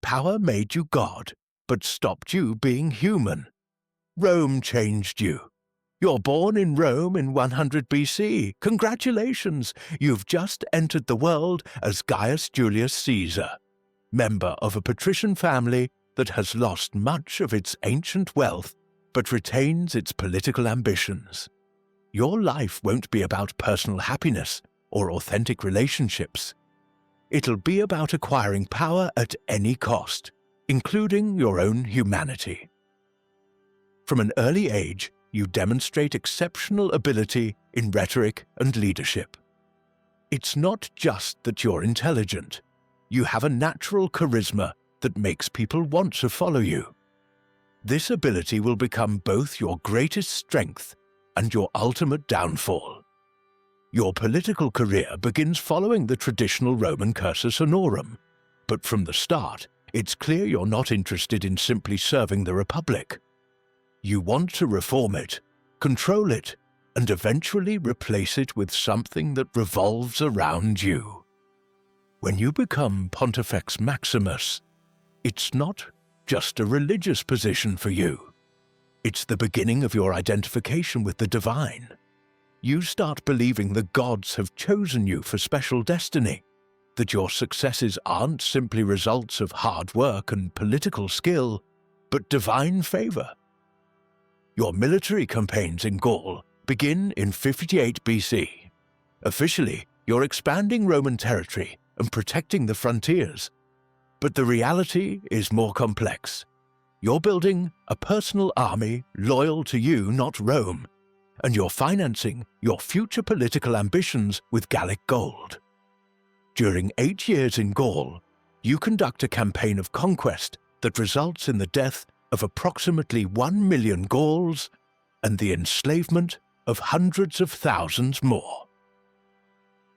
Power made you God, but stopped you being human. Rome changed you. You're born in Rome in 100 BC. Congratulations! You've just entered the world as Gaius Julius Caesar, member of a patrician family that has lost much of its ancient wealth but retains its political ambitions. Your life won't be about personal happiness or authentic relationships. It'll be about acquiring power at any cost, including your own humanity. From an early age, you demonstrate exceptional ability in rhetoric and leadership. It's not just that you're intelligent. You have a natural charisma that makes people want to follow you. This ability will become both your greatest strength and your ultimate downfall. Your political career begins following the traditional Roman cursus honorum, but from the start, it's clear you're not interested in simply serving the Republic. You want to reform it, control it, and eventually replace it with something that revolves around you. When you become Pontifex Maximus, it's not just a religious position for you. It's the beginning of your identification with the divine. You start believing the gods have chosen you for special destiny, that your successes aren't simply results of hard work and political skill, but divine favor. Your military campaigns in Gaul begin in 58 BC. Officially, you're expanding Roman territory and protecting the frontiers. But the reality is more complex. You're building a personal army loyal to you, not Rome, and you're financing your future political ambitions with Gallic gold. During 8 years in Gaul, you conduct a campaign of conquest that results in the death of approximately 1 million Gauls and the enslavement of hundreds of thousands more.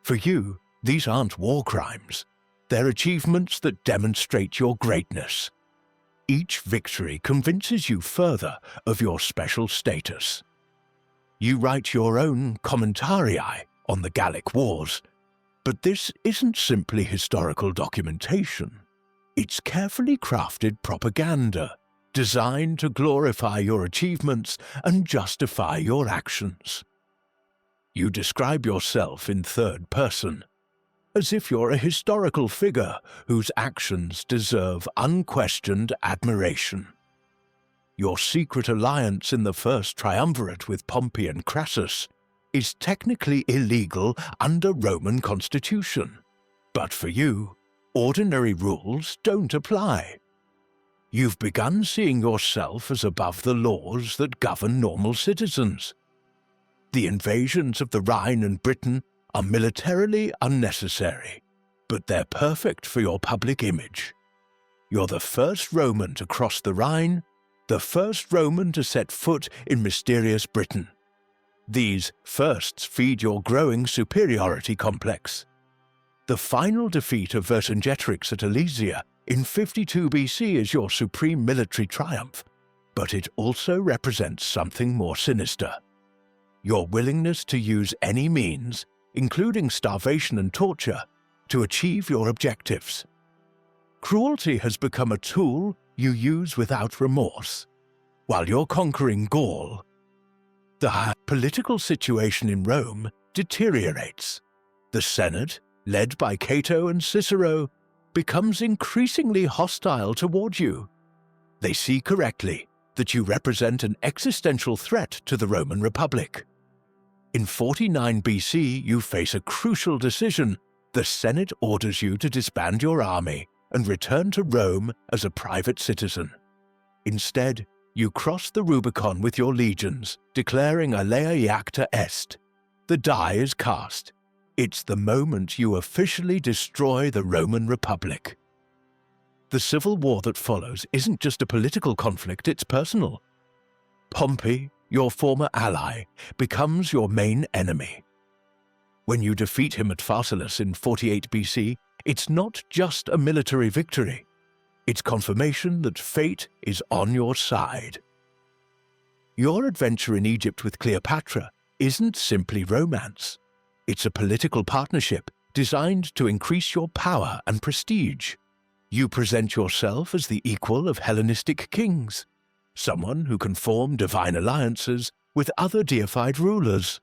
For you, these aren't war crimes. They're achievements that demonstrate your greatness. Each victory convinces you further of your special status. You write your own Commentarii on the Gallic Wars, but this isn't simply historical documentation. It's carefully crafted propaganda, designed to glorify your achievements and justify your actions. You describe yourself in third person, as if you're a historical figure whose actions deserve unquestioned admiration. Your secret alliance in the first Triumvirate with Pompey and Crassus is technically illegal under Roman constitution, but for you, ordinary rules don't apply. You've begun seeing yourself as above the laws that govern normal citizens. The invasions of the Rhine and Britain are militarily unnecessary, but they're perfect for your public image. You're the first Roman to cross the Rhine, the first Roman to set foot in mysterious Britain. These firsts feed your growing superiority complex. The final defeat of Vercingetorix at Alesia in 52 BC is your supreme military triumph, but it also represents something more sinister. Your willingness to use any means, including starvation and torture, to achieve your objectives. Cruelty has become a tool you use without remorse. While you're conquering Gaul, the political situation in Rome deteriorates. The Senate, led by Cato and Cicero, becomes increasingly hostile toward you. They see correctly that you represent an existential threat to the Roman Republic. In 49 BC, you face a crucial decision. The Senate orders you to disband your army and return to Rome as a private citizen. Instead, you cross the Rubicon with your legions, declaring Alea Iacta Est. The die is cast. It's the moment you officially destroy the Roman Republic. The civil war that follows isn't just a political conflict, it's personal. Pompey, your former ally, becomes your main enemy. When you defeat him at Pharsalus in 48 BC, it's not just a military victory. It's confirmation that fate is on your side. Your adventure in Egypt with Cleopatra isn't simply romance. It's a political partnership designed to increase your power and prestige. You present yourself as the equal of Hellenistic kings, someone who can form divine alliances with other deified rulers.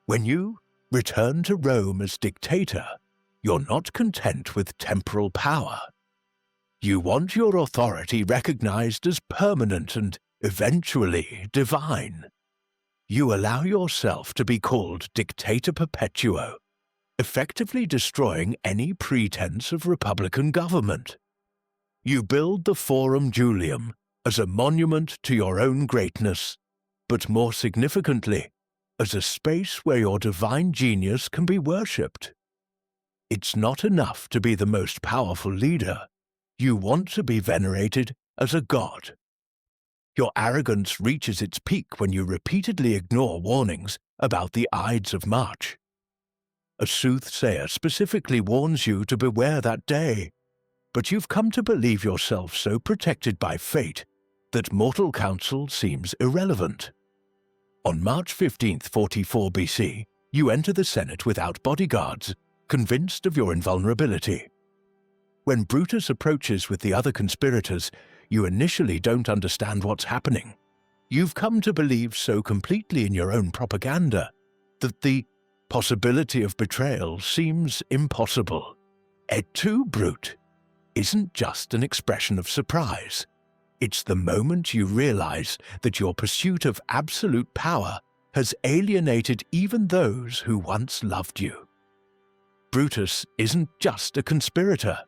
When you return to Rome as dictator, you're not content with temporal power. You want your authority recognized as permanent and eventually divine. You allow yourself to be called Dictator Perpetuo, effectively destroying any pretense of republican government. You build the Forum Julium as a monument to your own greatness, but more significantly, as a space where your divine genius can be worshipped. It's not enough to be the most powerful leader. You want to be venerated as a god. Your arrogance reaches its peak when you repeatedly ignore warnings about the Ides of March. A soothsayer specifically warns you to beware that day, but you've come to believe yourself so protected by fate that mortal counsel seems irrelevant. On March 15th, 44 BC, you enter the Senate without bodyguards, convinced of your invulnerability. When Brutus approaches with the other conspirators, you initially don't understand what's happening. You've come to believe so completely in your own propaganda that the possibility of betrayal seems impossible. Et tu, Brute, isn't just an expression of surprise. It's the moment you realize that your pursuit of absolute power has alienated even those who once loved you. Brutus isn't just a conspirator.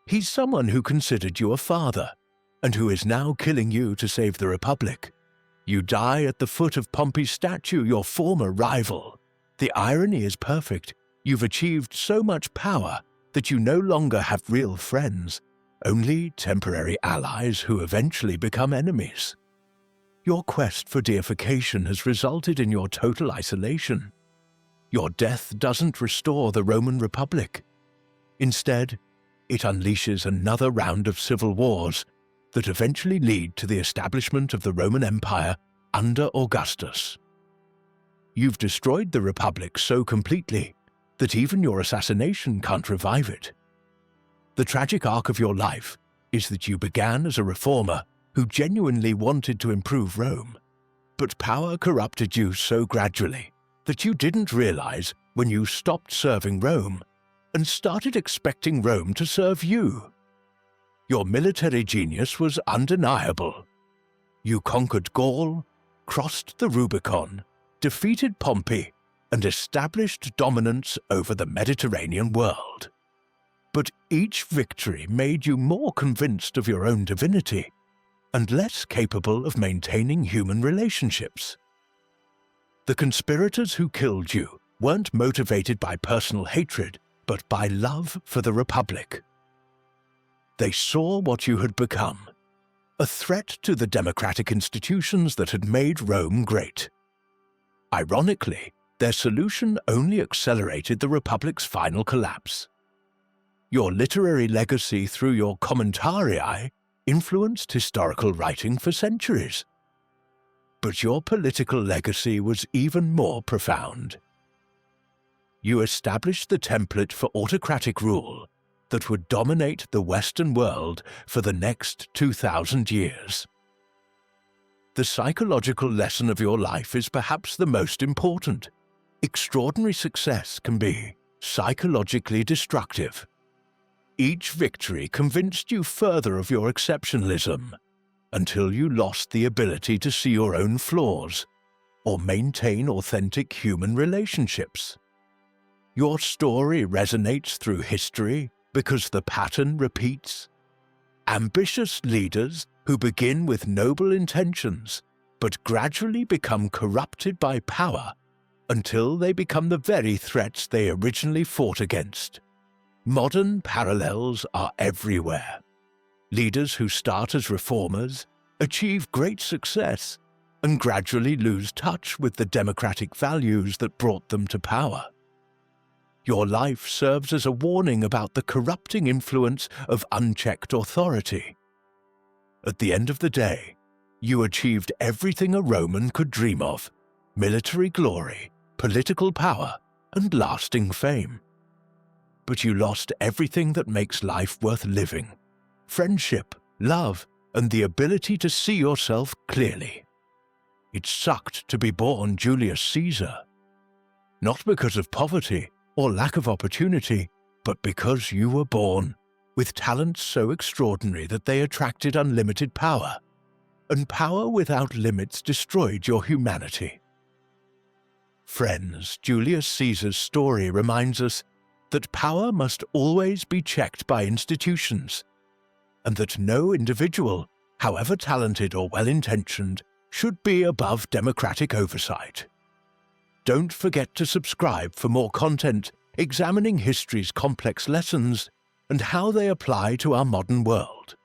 He's someone who considered you a father, and who is now killing you to save the Republic. You die at the foot of Pompey's statue, your former rival. The irony is perfect. You've achieved so much power that you no longer have real friends, only temporary allies who eventually become enemies. Your quest for deification has resulted in your total isolation. Your death doesn't restore the Roman Republic. Instead, it unleashes another round of civil wars that eventually lead to the establishment of the Roman Empire under Augustus. You've destroyed the Republic so completely that even your assassination can't revive it. The tragic arc of your life is that you began as a reformer who genuinely wanted to improve Rome, but power corrupted you so gradually that you didn't realize when you stopped serving Rome and started expecting Rome to serve you. Your military genius was undeniable. You conquered Gaul, crossed the Rubicon, defeated Pompey, and established dominance over the Mediterranean world. But each victory made you more convinced of your own divinity and less capable of maintaining human relationships. The conspirators who killed you weren't motivated by personal hatred, but by love for the Republic. They saw what you had become, a threat to the democratic institutions that had made Rome great. Ironically, their solution only accelerated the Republic's final collapse. Your literary legacy through your Commentarii influenced historical writing for centuries. But your political legacy was even more profound. You established the template for autocratic rule that would dominate the Western world for the next 2,000 years. The psychological lesson of your life is perhaps the most important. Extraordinary success can be psychologically destructive. Each victory convinced you further of your exceptionalism, until you lost the ability to see your own flaws or maintain authentic human relationships. Your story resonates through history because the pattern repeats. Ambitious leaders who begin with noble intentions but gradually become corrupted by power until they become the very threats they originally fought against. Modern parallels are everywhere. Leaders who start as reformers achieve great success and gradually lose touch with the democratic values that brought them to power. Your life serves as a warning about the corrupting influence of unchecked authority. At the end of the day, you achieved everything a Roman could dream of: military glory, political power, and lasting fame. but you lost everything that makes life worth living: friendship, love, and the ability to see yourself clearly. It sucked to be born Julius Caesar. Not because of poverty or lack of opportunity, but because you were born with talents so extraordinary that they attracted unlimited power, and power without limits destroyed your humanity. Friends, Julius Caesar's story reminds us that power must always be checked by institutions, and that no individual, however talented or well-intentioned, should be above democratic oversight. Don't forget to subscribe for more content examining history's complex lessons and how they apply to our modern world.